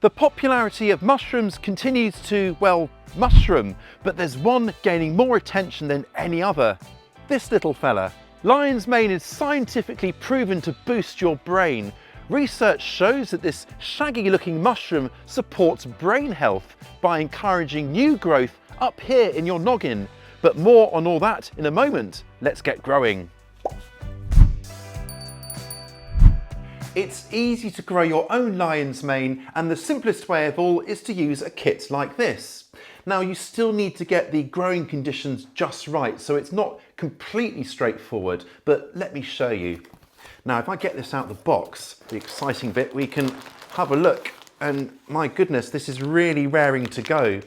The popularity of mushrooms continues to, well, mushroom, but there's one gaining more attention than any other. This little fella. Lion's mane is scientifically proven to boost your brain. Research shows that this shaggy looking mushroom supports brain health by encouraging new growth up here in your noggin. But more on all that in a moment. Let's get growing. It's easy to grow your own lion's mane, and the simplest way of all is to use a kit like this. Now, you still need to get the growing conditions just right, so it's not completely straightforward, but let me show you. Now, if I get this out of the box, the exciting bit, we can have a look, and my goodness, this is really raring to go.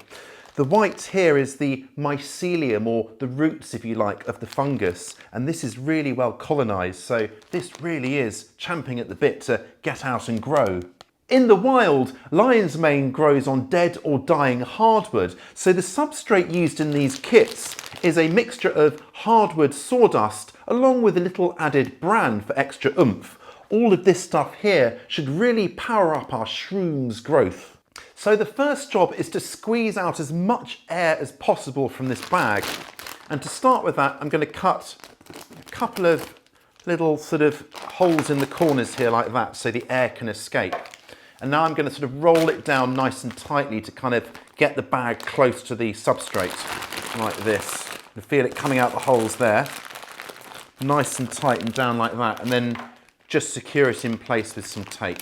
The white here is the mycelium, or the roots, if you like, of the fungus, and this is really well colonised, so this really is champing at the bit to get out and grow. In the wild, lion's mane grows on dead or dying hardwood, so the substrate used in these kits is a mixture of hardwood sawdust along with a little added bran for extra oomph. All of this stuff here should really power up our shroom's growth. So the first job is to squeeze out as much air as possible from this bag. And to start with that, I'm going to cut a couple of little sort of holes in the corners here like that so the air can escape. And now I'm going to sort of roll it down nice and tightly to kind of get the bag close to the substrate like this. You feel it coming out the holes there. Nice and tight and down like that, and then just secure it in place with some tape.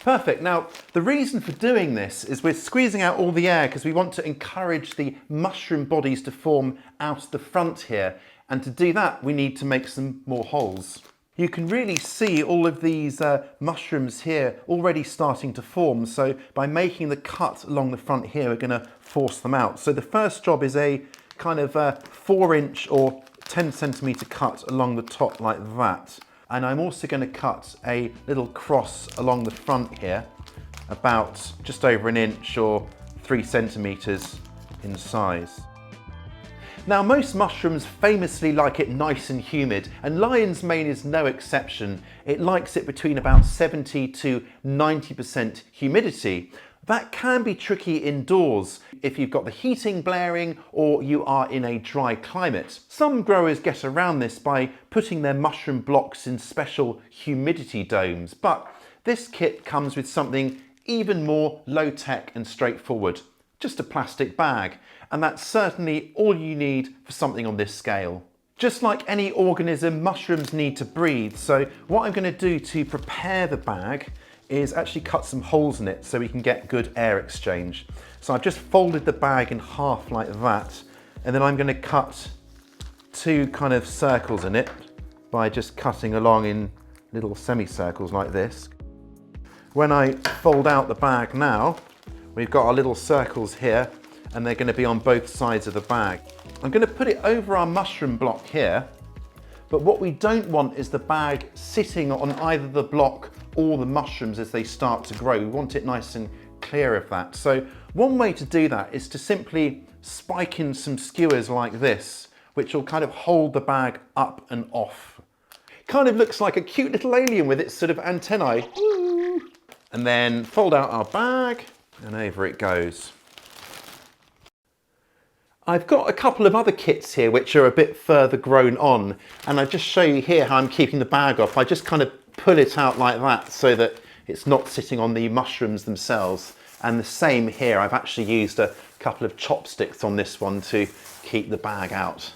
Perfect. Now, the reason for doing this is we're squeezing out all the air because we want to encourage the mushroom bodies to form out the front here. And to do that, we need to make some more holes. You can really see all of these mushrooms here already starting to form. So by making the cut along the front here, we're going to force them out. So the first job is a kind of 4-inch or 10 centimetre cut along the top like that. And I'm also going to cut a little cross along the front here, about just over 1 inch or 3 centimetres in size. Now, most mushrooms famously like it nice and humid, and lion's mane is no exception. It likes it between about 70 to 90% humidity. That can be tricky indoors if you've got the heating blaring or you are in a dry climate. Some growers get around this by putting their mushroom blocks in special humidity domes, but this kit comes with something even more low-tech and straightforward. Just a plastic bag, and that's certainly all you need for something on this scale. Just like any organism, mushrooms need to breathe, so what I'm going to do to prepare the bag is actually cut some holes in it so we can get good air exchange. So I've just folded the bag in half like that, and then I'm going to cut 2 kind of circles in it by just cutting along in little semicircles like this. When I fold out the bag now, we've got our little circles here, and they're going to be on both sides of the bag. I'm going to put it over our mushroom block here, but what we don't want is the bag sitting on either the block or the mushrooms as they start to grow. We want it nice and clear of that. So one way to do that is to simply spike in some skewers like this, which will kind of hold the bag up and off. Kind of looks like a cute little alien with its sort of antennae. Woo! And then fold out our bag and over it goes. I've got a couple of other kits here which are a bit further grown on, and I'll just show you here how I'm keeping the bag off. I just kind of pull it out like that so that it's not sitting on the mushrooms themselves. And the same here, I've actually used a couple of chopsticks on this one to keep the bag out.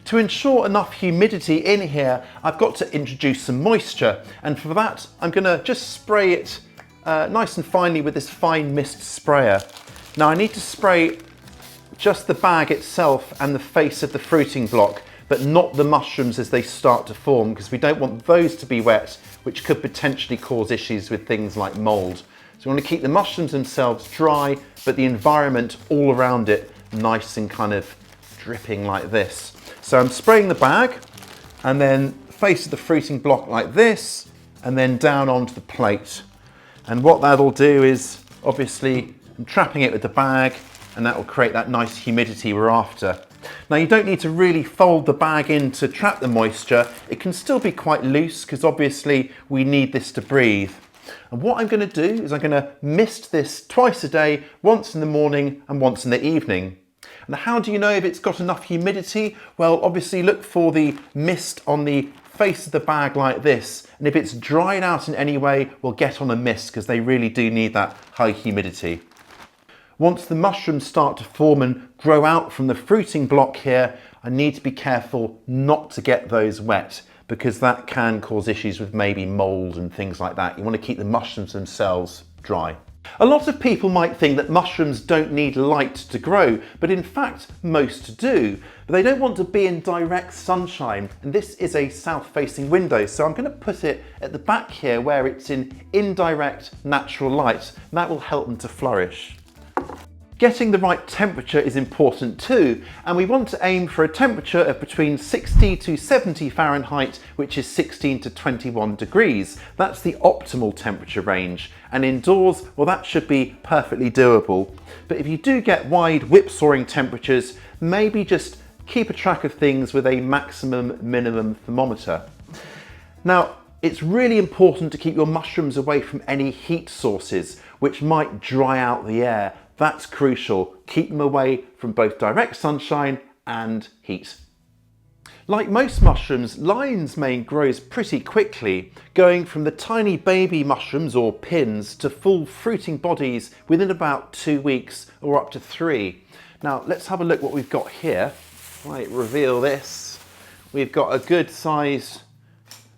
To ensure enough humidity in here, I've got to introduce some moisture, and for that I'm going to just spray it nice and finely with this fine mist sprayer. Now I need to spray just the bag itself and the face of the fruiting block, but not the mushrooms as they start to form, because we don't want those to be wet, which could potentially cause issues with things like mould. So we want to keep the mushrooms themselves dry, but the environment all around it nice and kind of dripping like this. So I'm spraying the bag, and then face of the fruiting block like this, and then down onto the plate. And what that'll do is, obviously, I'm trapping it with the bag, and that will create that nice humidity we're after. Now, you don't need to really fold the bag in to trap the moisture. It can still be quite loose because obviously we need this to breathe. And what I'm going to do is I'm going to mist this twice a day, once in the morning and once in the evening. And how do you know if it's got enough humidity? Well, obviously look for the mist on the face of the bag like this, and if it's dried out in any way, we'll get on a mist because they really do need that high humidity. Once the mushrooms start to form and grow out from the fruiting block here, I need to be careful not to get those wet because that can cause issues with maybe mold and things like that. You want to keep the mushrooms themselves dry. A lot of people might think that mushrooms don't need light to grow, but in fact most do. But they don't want to be in direct sunshine, and this is a south-facing window, so I'm going to put it at the back here where it's in indirect natural light, and that will help them to flourish. Getting the right temperature is important too, and we want to aim for a temperature of between 60 to 70 Fahrenheit, which is 16 to 21 degrees. That's the optimal temperature range, and indoors, well, that should be perfectly doable. But if you do get wide whipsawing temperatures, maybe just keep a track of things with a maximum minimum thermometer. Now, it's really important to keep your mushrooms away from any heat sources, which might dry out the air. That's crucial. Keep them away from both direct sunshine and heat. Like most mushrooms, lion's mane grows pretty quickly, going from the tiny baby mushrooms or pins to full fruiting bodies within about 2 weeks or up to 3. Now let's have a look what we've got here. Right, reveal this. We've got a good sized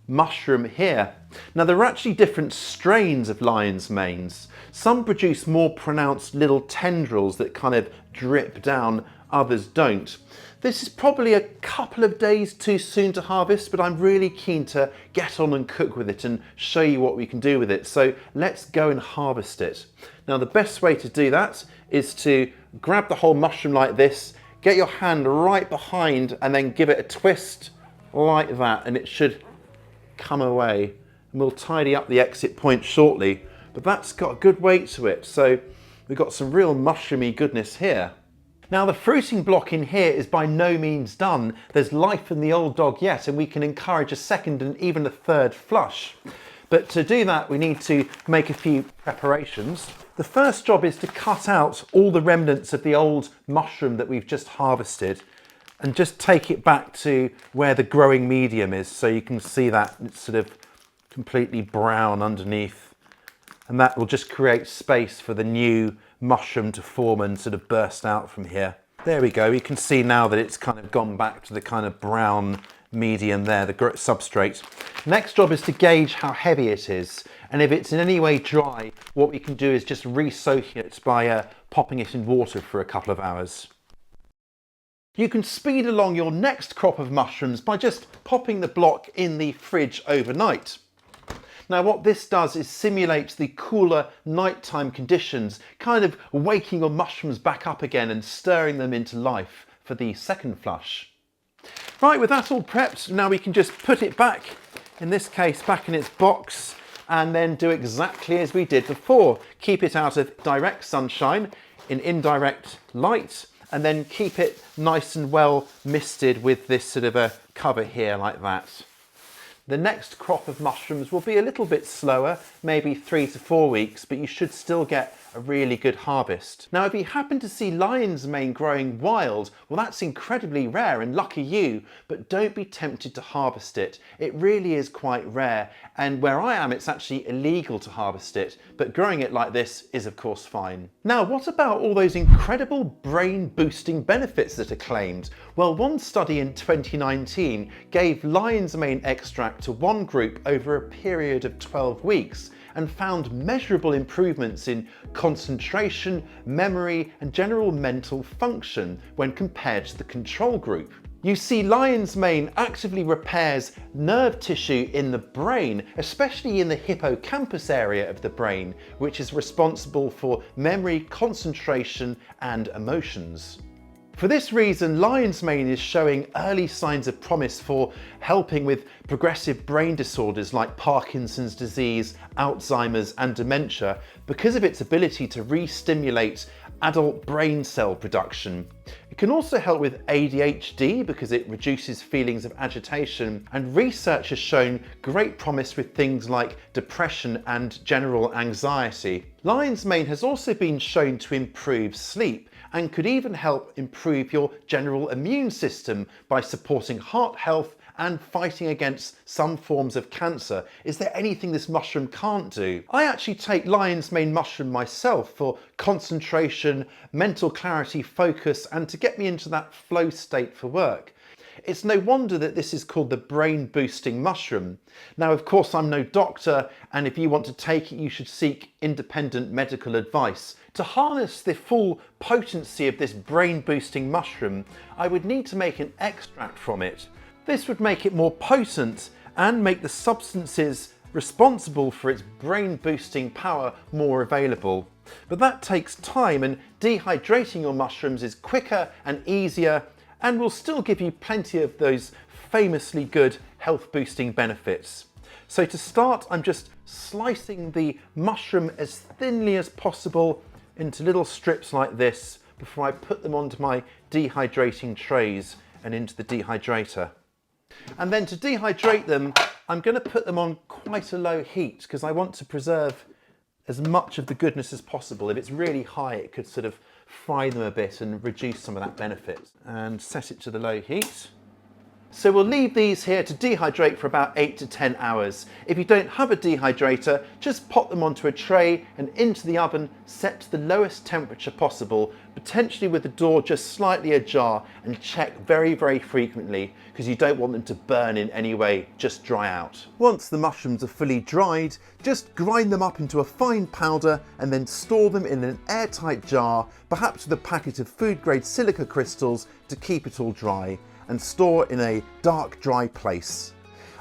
mushroom here. Now there are actually different strains of lion's manes. Some produce more pronounced little tendrils that kind of drip down, others don't. This is probably a couple of days too soon to harvest, but I'm really keen to get on and cook with it and show you what we can do with it. So let's go and harvest it. Now the best way to do that is to grab the whole mushroom like this, get your hand right behind and then give it a twist like that, and it should come away. And we'll tidy up the exit point shortly, but that's got a good weight to it. So we've got some real mushroomy goodness here. Now the fruiting block in here is by no means done. There's life in the old dog yet, and we can encourage a second and even a third flush. But to do that, we need to make a few preparations. The first job is to cut out all the remnants of the old mushroom that we've just harvested and just take it back to where the growing medium is, so you can see that it's sort of completely brown underneath, and that will just create space for the new mushroom to form and sort of burst out from here. There we go. You can see now that it's kind of gone back to the kind of brown medium there, the substrate. Next job is to gauge how heavy it is, and if it's in any way dry, what we can do is just re-soak it by popping it in water for a couple of hours. You can speed along your next crop of mushrooms by just popping the block in the fridge overnight. Now what this does is simulate the cooler nighttime conditions, kind of waking your mushrooms back up again and stirring them into life for the second flush. Right, with that all prepped, now we can just put it back, in this case back in its box, and then do exactly as we did before. Keep it out of direct sunshine, in indirect light, and then keep it nice and well misted with this sort of a cover here like that. The next crop of mushrooms will be a little bit slower, maybe 3 to 4 weeks, but you should still get a really good harvest. Now, if you happen to see lion's mane growing wild, well, that's incredibly rare and lucky you, but don't be tempted to harvest it. It really is quite rare, and where I am, it's actually illegal to harvest it, but growing it like this is of course fine. Now, what about all those incredible brain boosting benefits that are claimed? Well, one study in 2019 gave lion's mane extract to one group over a period of 12 weeks and found measurable improvements in concentration, memory, and general mental function when compared to the control group. You see, lion's mane actively repairs nerve tissue in the brain, especially in the hippocampus area of the brain, which is responsible for memory, concentration, and emotions. For this reason, lion's mane is showing early signs of promise for helping with progressive brain disorders like Parkinson's disease, Alzheimer's, and dementia because of its ability to re-stimulate adult brain cell production. It can also help with ADHD because it reduces feelings of agitation, and research has shown great promise with things like depression and general anxiety. Lion's mane has also been shown to improve sleep and could even help improve your general immune system by supporting heart health and fighting against some forms of cancer. Is there anything this mushroom can't do? I actually take lion's mane mushroom myself for concentration, mental clarity, focus, and to get me into that flow state for work. It's no wonder that this is called the brain boosting mushroom. Now, of course, I'm no doctor, and if you want to take it, you should seek independent medical advice. To harness the full potency of this brain boosting mushroom, I would need to make an extract from it. This would make it more potent and make the substances responsible for its brain boosting power more available. But that takes time, and dehydrating your mushrooms is quicker and easier and will still give you plenty of those famously good health boosting benefits. So to start, I'm just slicing the mushroom as thinly as possible into little strips like this before I put them onto my dehydrating trays and into the dehydrator. And then to dehydrate them, I'm going to put them on quite a low heat because I want to preserve as much of the goodness as possible. If it's really high, it could sort of fry them a bit and reduce some of that benefit. And set it to the low heat. So we'll leave these here to dehydrate for about 8 to 10 hours. If you don't have a dehydrator, just pop them onto a tray and into the oven, set to the lowest temperature possible, potentially with the door just slightly ajar, and check very, very frequently because you don't want them to burn in any way, just dry out. Once the mushrooms are fully dried, just grind them up into a fine powder and then store them in an airtight jar, perhaps with a packet of food grade silica crystals to keep it all dry, and store in a dark, dry place.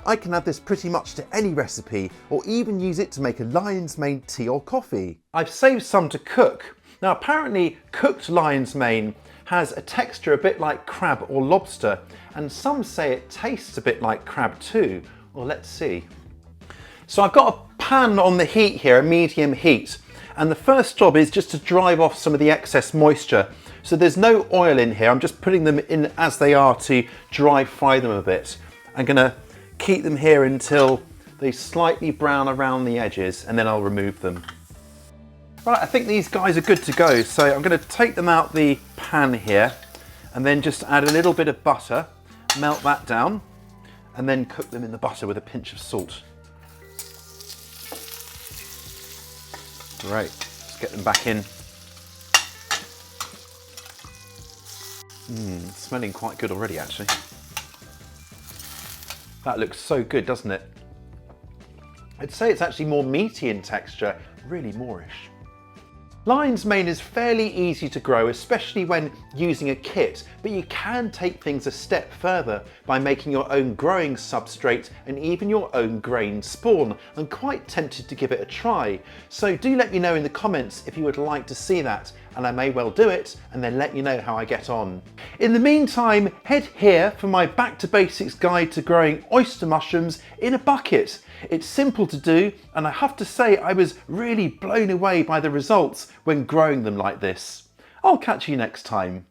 I can add this pretty much to any recipe, or even use it to make a lion's mane tea or coffee. I've saved some to cook. Now apparently cooked lion's mane has a texture a bit like crab or lobster, and some say it tastes a bit like crab too. Well, let's see. So I've got a pan on the heat here, a medium heat, and the first job is just to drive off some of the excess moisture. So there's no oil in here, I'm just putting them in as they are to dry fry them a bit. I'm gonna keep them here until they slightly brown around the edges, and then I'll remove them. Right, I think these guys are good to go. So I'm gonna take them out the pan here and then just add a little bit of butter, melt that down, and then cook them in the butter with a pinch of salt. Great, let's get them back in. Smelling quite good already, actually. That looks so good, doesn't it? I'd say it's actually more meaty in texture, really moreish. Lion's mane is fairly easy to grow, especially when using a kit, but you can take things a step further by making your own growing substrate and even your own grain spawn. I'm quite tempted to give it a try, so do let me know in the comments if you would like to see that, and I may well do it and then let you know how I get on. In the meantime, head here for my Back to Basics guide to growing oyster mushrooms in a bucket. It's simple to do, and I have to say I was really blown away by the results when growing them like this. I'll catch you next time.